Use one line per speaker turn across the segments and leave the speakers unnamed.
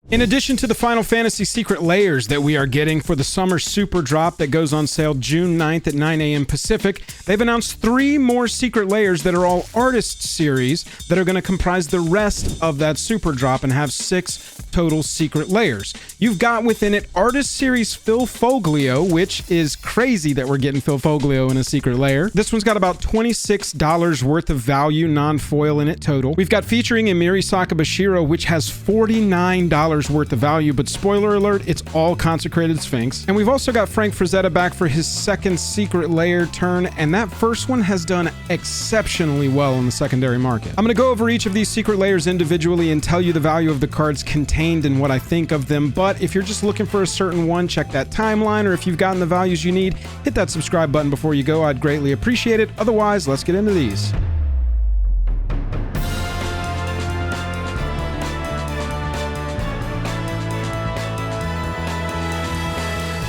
In addition to the Final Fantasy Secret Layers that we are getting for the summer Superdrop that goes on sale June 9th at 9 a.m. Pacific, they've announced 3 more Secret Layers that are all Artist Series that are going to comprise the rest of that Superdrop and have 6 total Secret Layers. You've got within it Artist Series Phil Foglio, which is crazy that we're getting Phil Foglio in a Secret Layer. This one's got about $26 worth of value, non-foil in it total. We've got featuring Imiri Sakabashira, which has $49 worth of value, but spoiler alert, it's all Consecrated Sphinx. And we've also got Frank Frazetta back for his second Secret Layer turn, and that first one has done exceptionally well in the secondary market. I'm going to go over each of these Secret Layers individually and tell you the value of the cards contained and what I think of them, but if you're just looking for a certain one, check that timeline, or if you've gotten the values you need, hit that subscribe button before you go. I'd greatly appreciate it. Otherwise, let's get into these.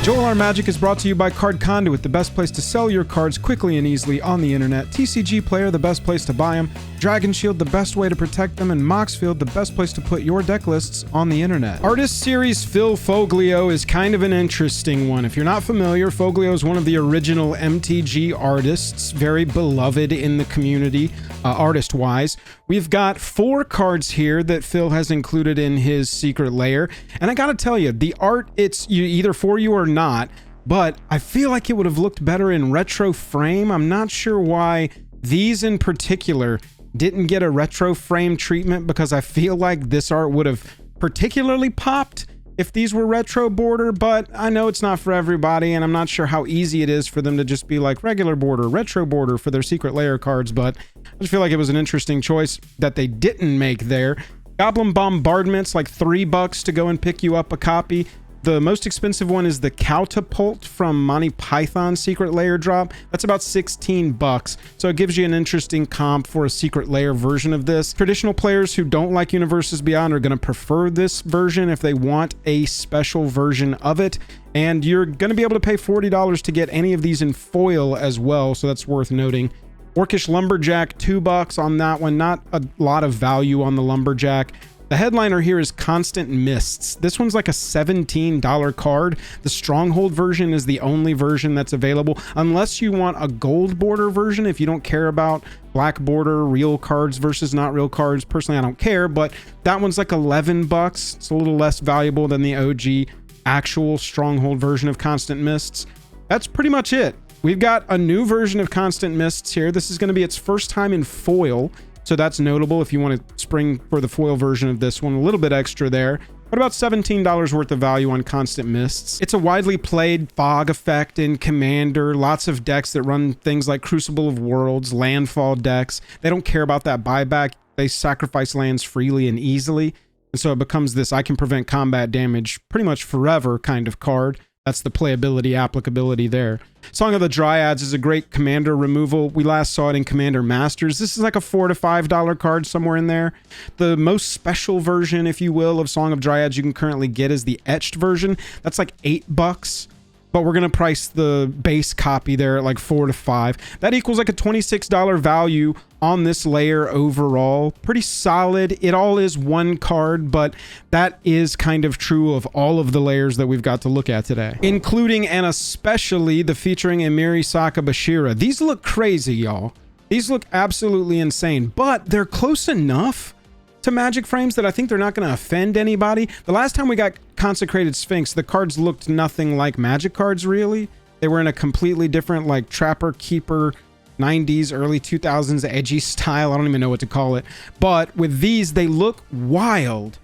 Joel R. Magic is brought to you by Card Conduit, the best place to sell your cards quickly and easily on the internet. TCG Player, the best place to buy them. Dragon Shield, the best way to protect them. And Moxfield, the best place to put your deck lists on the internet. Artist Series Phil Foglio is kind of an interesting one. If you're not familiar, Foglio is one of the original MTG artists, very beloved in the community, artist-wise. We've got 4 cards here that Phil has included in his Secret Layer. And I gotta tell you, the art, it's either for you or not, but I feel like it would have looked better in retro frame. I'm not sure why these in particular didn't get a retro frame treatment, because I feel like this art would have particularly popped if these were retro border, but I know it's not for everybody, and I'm not sure how easy it is for them to just be like regular border, retro border for their Secret Layer cards, but I just feel like it was an interesting choice that they didn't make there. Goblin Bombardment's like $3 to go and pick you up a copy. The most expensive one is the Catapult from Monty Python Secret Layer drop. That's about $16, so it gives you an interesting comp for a Secret Layer version of this. Traditional players who don't like Universes Beyond are going to prefer this version if they want a special version of it, and you're going to be able to pay $40 to get any of these in foil as well, so that's worth noting. Orcish Lumberjack, $2 on that one. Not a lot of value on the Lumberjack. The headliner here is Constant Mists. This one's like a $17 card. The Stronghold version is the only version that's available, unless you want a gold border version. If you don't care about black border, real cards versus not real cards, personally I don't care, but that one's like $11. It's a little less valuable than the OG actual Stronghold version of Constant Mists. That's pretty much it. We've got a new version of Constant Mists here. This is going to be its first time in foil, so that's notable if you want to spring for the foil version of this one. A little bit extra there, but about $17 worth of value on Constant Mists. It's a widely played fog effect in Commander. Lots of decks that run things like Crucible of Worlds, Landfall decks. They don't care about that buyback. They sacrifice lands freely and easily. And so it becomes this I can prevent combat damage pretty much forever kind of card. That's the playability, applicability there. Song of the Dryads is a great Commander removal. We last saw it in Commander Masters. This is like a $4 to $5 card somewhere in there. The most special version, if you will, of Song of Dryads you can currently get is the etched version. That's like $8. But we're going to price the base copy there at like $4 to $5. That equals like a $26 value on this layer overall. Pretty solid. It all is one card, but that is kind of true of all of the layers that we've got to look at today, including and especially the featuring Imiri Sakabashira. These look crazy, y'all. These look absolutely insane, but they're close enough to Magic frames that I think they're not going to offend anybody. The last time we got Consecrated Sphinx, the cards looked nothing like Magic cards, really. They were in a completely different, like, Trapper Keeper 90s, early 2000s edgy style. I don't even know what to call it. But with these, they look wild,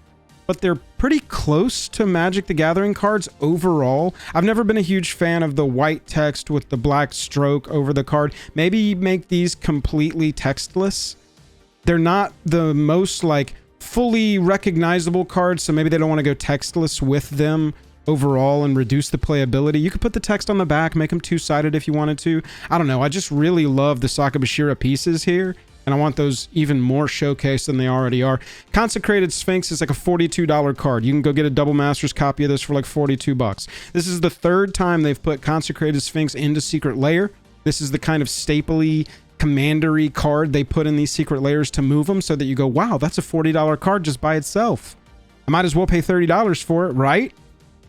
but they're pretty close to Magic the Gathering cards overall. I've never been a huge fan of the white text with the black stroke over the card. Maybe make these completely textless. They're not the most like fully recognizable cards, so maybe they don't want to go textless with them overall and reduce the playability. You could put the text on the back, make them two-sided if you wanted to. I don't know. I just really love the Sakabashira pieces here, and I want those even more showcased than they already are. Consecrated Sphinx is like a $42 card. You can go get a Double Masters copy of this for like $42. This is the 3rd time they've put Consecrated Sphinx into Secret Layer. This is the kind of stapley commandery card they put in these Secret Layers to move them so that you go, wow, that's a $40 card just by itself. I might as well pay $30 for it, right?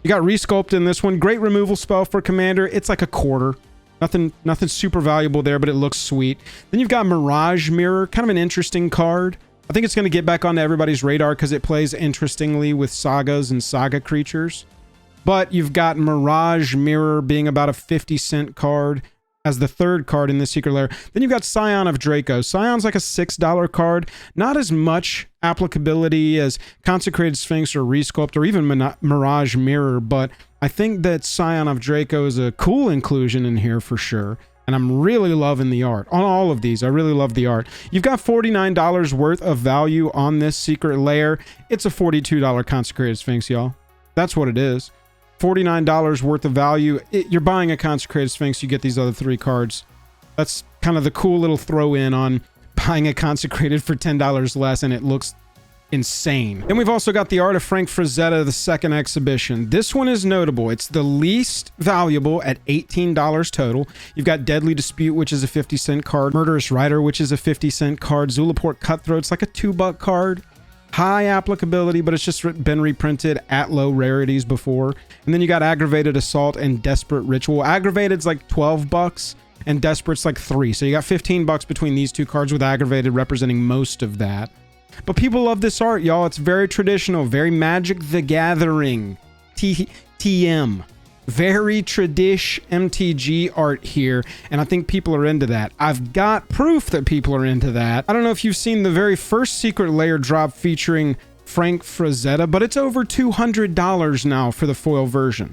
You got Resculpt in this one. Great removal spell for Commander. It's like a quarter. Nothing super valuable there, but it looks sweet. Then you've got Mirage Mirror, kind of an interesting card. I think it's going to get back onto everybody's radar because it plays interestingly with sagas and saga creatures. But you've got Mirage Mirror being about a 50-cent card as the third card in the Secret Lair. Then you've got Scion of Draco. Scion's like a $6 card. Not as much applicability as Consecrated Sphinx or Resculpt or even Mirage Mirror, but I think that Scion of Draco is a cool inclusion in here for sure. And I'm really loving the art. On all of these, I really love the art. You've got $49 worth of value on this Secret Lair. It's a $42 Consecrated Sphinx, y'all. That's what it is. $49 worth of value. You're buying a Consecrated Sphinx, you get these other 3 cards. That's kind of the cool little throw in on buying a Consecrated for $10 less, and it looks insane. Then we've also got the art of Frank Frazetta, the second exhibition. This one is notable. It's the least valuable at $18 total. You've got Deadly Dispute, which is a 50-cent card. Murderous Rider, which is a 50-cent card. Zulaport Cutthroat's like a $2 card. High applicability, but it's just been reprinted at low rarities before. And then you got Aggravated Assault and Desperate Ritual. Aggravated's like $12 and Desperate's like $3. So you got $15 between these 2 cards, with Aggravated representing most of that. But people love this art, y'all. It's very traditional, very Magic the Gathering. TM. Very tradish MTG art here, and I think people are into that. I've got proof that people are into that. I don't know if you've seen the very first Secret Lair drop featuring Frank Frazetta, but it's over $200 now for the foil version.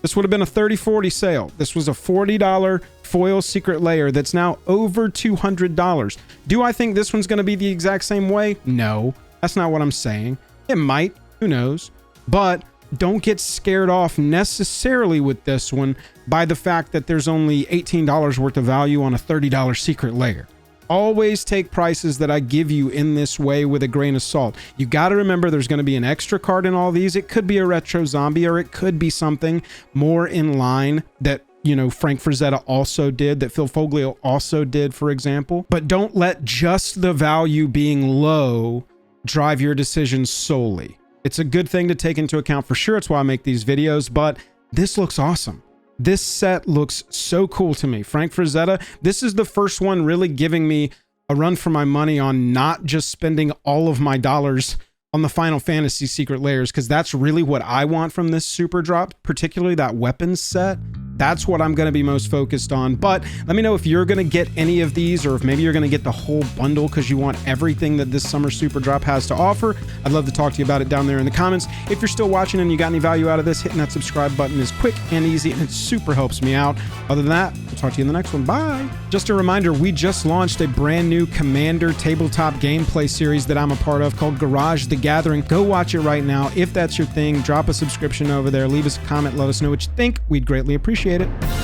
This would have been a $30-40 sale. This was a $40 foil Secret Lair that's now over $200. Do I think this one's going to be the exact same way? No, that's not what I'm saying. It might, who knows, but don't get scared off necessarily with this one by the fact that there's only $18 worth of value on a $30 Secret Lair. Always take prices that I give you in this way with a grain of salt. You got to remember there's going to be an extra card in all these. It could be a retro zombie, or it could be something more in line that, you know, Frank Frazetta also did, that Phil Foglio also did, for example. But don't let just the value being low drive your decisions solely. It's a good thing to take into account for sure. It's why I make these videos, but this looks awesome. This set looks so cool to me. Frank Frazetta, this is the first one really giving me a run for my money on not just spending all of my dollars on the Final Fantasy Secret Lairs, because that's really what I want from this Superdrop, particularly that weapons set. That's what I'm going to be most focused on. But let me know if you're going to get any of these, or if maybe you're going to get the whole bundle because you want everything that this summer Superdrop has to offer. I'd love to talk to you about it down there in the comments. If you're still watching and you got any value out of this, hitting that subscribe button is quick and easy, and it super helps me out. Other than that, I'll talk to you in the next one. Bye. Just a reminder, we just launched a brand new Commander tabletop gameplay series that I'm a part of called Garage the Gathering. Go watch it right now. If that's your thing, drop a subscription over there. Leave us a comment. Let us know what you think. We'd greatly appreciate it.